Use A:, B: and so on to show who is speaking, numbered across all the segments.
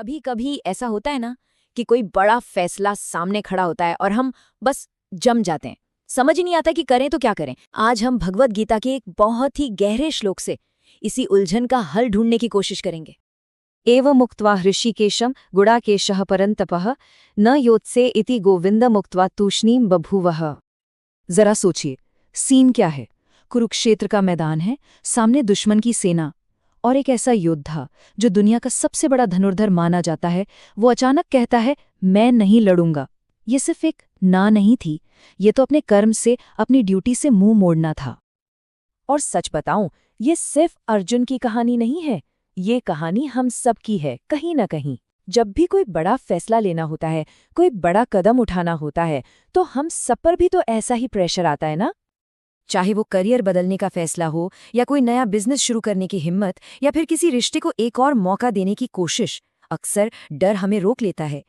A: कभी कभी ऐसा होता है ना कि कोई बड़ा फैसला सामने खड़ा होता है और हम बस जम जाते हैं। समझ ही नहीं आता कि करें तो क्या करें। आज हम भगवत गीता के एक बहुत ही गहरे श्लोक से इसी उलझन का हल ढूंढने की कोशिश करेंगे।
B: एव मुक्त्वा हृषिकेशं गुडाकेशः परन्तपः न योत्से इति गोविंद मुक्त्वा तूष्णीं बभूवः। जरा सोचिए, सीन क्या है। कुरुक्षेत्र का मैदान है, सामने दुश्मन की सेना और एक ऐसा योद्धा जो दुनिया का सबसे बड़ा धनुर्धर माना जाता है, वो अचानक कहता है मैं नहीं लड़ूंगा। ये सिर्फ एक ना नहीं थी, ये तो अपने कर्म से, अपनी ड्यूटी से मुंह मोड़ना था।
A: और सच बताऊं, ये सिर्फ अर्जुन की कहानी नहीं है, ये कहानी हम सब की है कहीं ना कहीं। जब भी कोई बड़ा फैसला लेना होता है, कोई बड़ा कदम उठाना होता है, तो हम सब पर भी तो ऐसा ही प्रेशर आता है ना। चाहे वो करियर बदलने का फैसला हो, या कोई नया बिजनेस शुरू करने की हिम्मत, या फिर किसी रिश्ते को एक और मौका देने की कोशिश, अक्सर डर हमें रोक लेता है।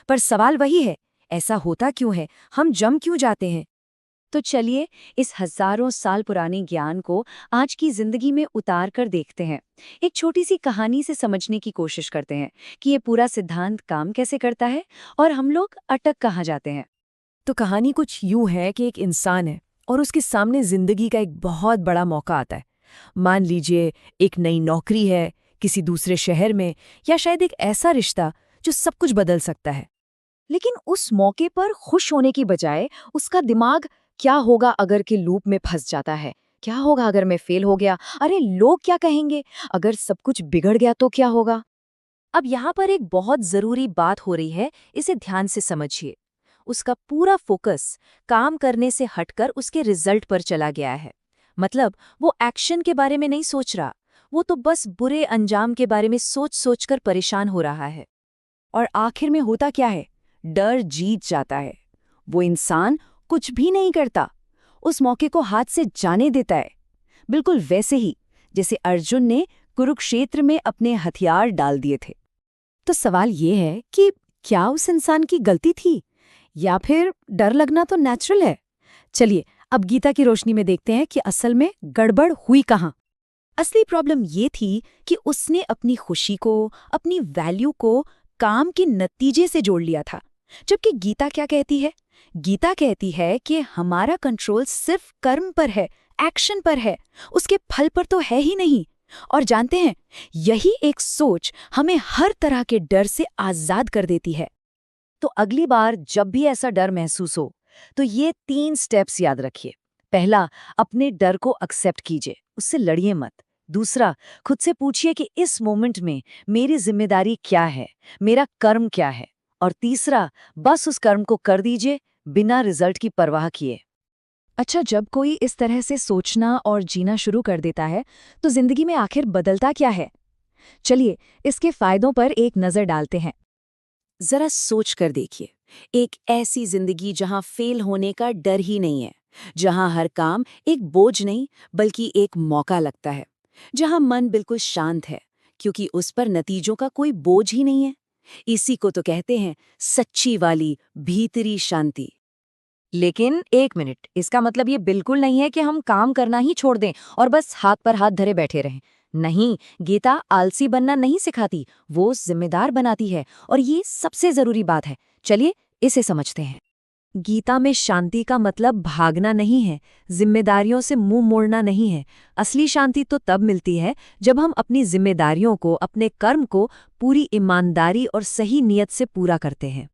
A: पर सवाल वही है, ऐसा होता क्यों है, हम जम क्यों जाते हैं।
B: तो चलिए इस हजारों साल पुराने ज्ञान को आज की जिंदगी में उतार कर देखते हैं। एक छोटी सी कहानी से समझने की कोशिश करते हैं कि ये पूरा सिद्धांत काम कैसे करता है और हम लोग अटक कहाँ जाते हैं।
A: तो कहानी कुछ यूं है कि एक इंसान है और उसके सामने जिंदगी का एक बहुत बड़ा मौका आता है। मान लीजिए एक नई नौकरी है किसी दूसरे शहर में, या शायद एक ऐसा रिश्ता जो सब कुछ बदल सकता है। लेकिन उस मौके पर खुश होने की बजाय उसका दिमाग क्या होगा अगर के लूप में फंस जाता है। क्या होगा अगर मैं फेल हो गया, अरे लोग क्या कहेंगे, अगर सब कुछ बिगड़ गया तो क्या होगा। अब यहाँ पर एक बहुत जरूरी बात हो रही है, इसे ध्यान से समझिए। उसका पूरा फोकस काम करने से हटकर उसके रिजल्ट पर चला गया है। मतलब वो एक्शन के बारे में नहीं सोच रहा, वो तो बस बुरे अंजाम के बारे में सोच सोचकर परेशान हो रहा है। और आखिर में होता क्या है, डर जीत जाता है। वो इंसान कुछ भी नहीं करता, उस मौके को हाथ से जाने देता है। बिल्कुल वैसे ही जैसे अर्जुन ने कुरुक्षेत्र में अपने हथियार डाल दिए थे। तो सवाल ये है कि क्या उस इंसान की गलती थी, या फिर डर लगना तो नेचुरल है। चलिए अब गीता की रोशनी में देखते हैं कि असल में गड़बड़ हुई कहाँ। असली प्रॉब्लम ये थी कि उसने अपनी खुशी को, अपनी वैल्यू को काम के नतीजे से जोड़ लिया था। जबकि गीता क्या कहती है? गीता कहती है कि हमारा कंट्रोल सिर्फ कर्म पर है, एक्शन पर है, उसके फल पर तो है ही नहीं। और जानते हैं, यही एक सोच हमें हर तरह के डर से आजाद कर देती है। तो अगली बार जब भी ऐसा डर महसूस हो, तो ये 3 स्टेप्स याद रखिए। पहला, अपने डर को एक्सेप्ट कीजिए, उससे लड़िए मत। दूसरा, खुद से पूछिए कि इस मोमेंट में मेरी जिम्मेदारी क्या है, मेरा कर्म क्या है। और तीसरा, बस उस कर्म को कर दीजिए बिना रिजल्ट की परवाह किए। अच्छा, जब कोई इस तरह से सोचना और जीना शुरू कर देता है, तो जिंदगी में आखिर बदलता क्या है? चलिए इसके फायदों पर एक नजर डालते हैं। जरा सोच कर देखिए, एक ऐसी जिंदगी जहां फेल होने का डर ही नहीं है, जहां हर काम एक बोझ नहीं बल्कि एक मौका लगता है, जहां मन बिल्कुल शांत है क्योंकि उस पर नतीजों का कोई बोझ ही नहीं है। इसी को तो कहते हैं सच्ची वाली भीतरी शांति। लेकिन एक मिनट, इसका मतलब ये बिल्कुल नहीं है कि हम काम करना ही छोड़ दें और बस हाथ पर हाथ धरे बैठे रहें। नहीं, गीता आलसी बनना नहीं सिखाती, वो जिम्मेदार बनाती है। और ये सबसे जरूरी बात है, चलिए इसे समझते हैं। गीता में शांति का मतलब भागना नहीं है, जिम्मेदारियों से मुंह मोड़ना नहीं है। असली शांति तो तब मिलती है जब हम अपनी जिम्मेदारियों को, अपने कर्म को पूरी ईमानदारी और सही नियत से पूरा करते हैं।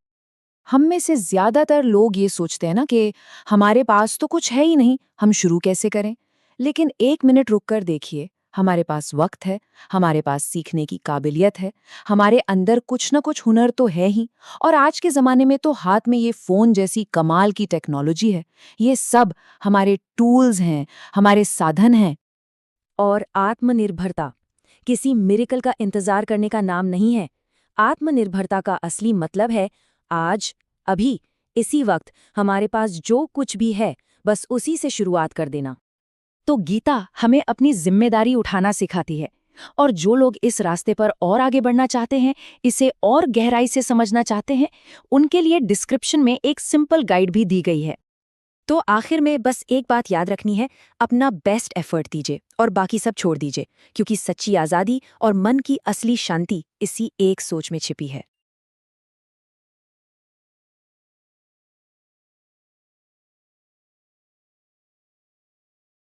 A: हम में से ज्यादातर लोग ये सोचते हैं ना कि हमारे पास तो कुछ है ही नहीं, हम शुरू कैसे करें। लेकिन एक मिनट रुककर देखिए, हमारे पास वक्त है, हमारे पास सीखने की काबिलियत है, हमारे अंदर कुछ न कुछ हुनर तो है ही। और आज के ज़माने में तो हाथ में ये फ़ोन जैसी कमाल की टेक्नोलॉजी है। ये सब हमारे टूल्स हैं, हमारे साधन हैं। और आत्मनिर्भरता किसी मिरेकल का इंतज़ार करने का नाम नहीं है। आत्मनिर्भरता का असली मतलब है आज, अभी, इसी वक्त हमारे पास जो कुछ भी है, बस उसी से शुरुआत कर देना। तो गीता हमें अपनी जिम्मेदारी उठाना सिखाती है। और जो लोग इस रास्ते पर और आगे बढ़ना चाहते हैं, इसे और गहराई से समझना चाहते हैं, उनके लिए डिस्क्रिप्शन में एक सिंपल गाइड भी दी गई है।
B: तो आखिर में बस एक बात याद रखनी है, अपना बेस्ट एफर्ट दीजिए और बाकी सब छोड़ दीजिए, क्योंकि सच्ची आज़ादी और मन की असली शांति इसी एक सोच में छिपी है।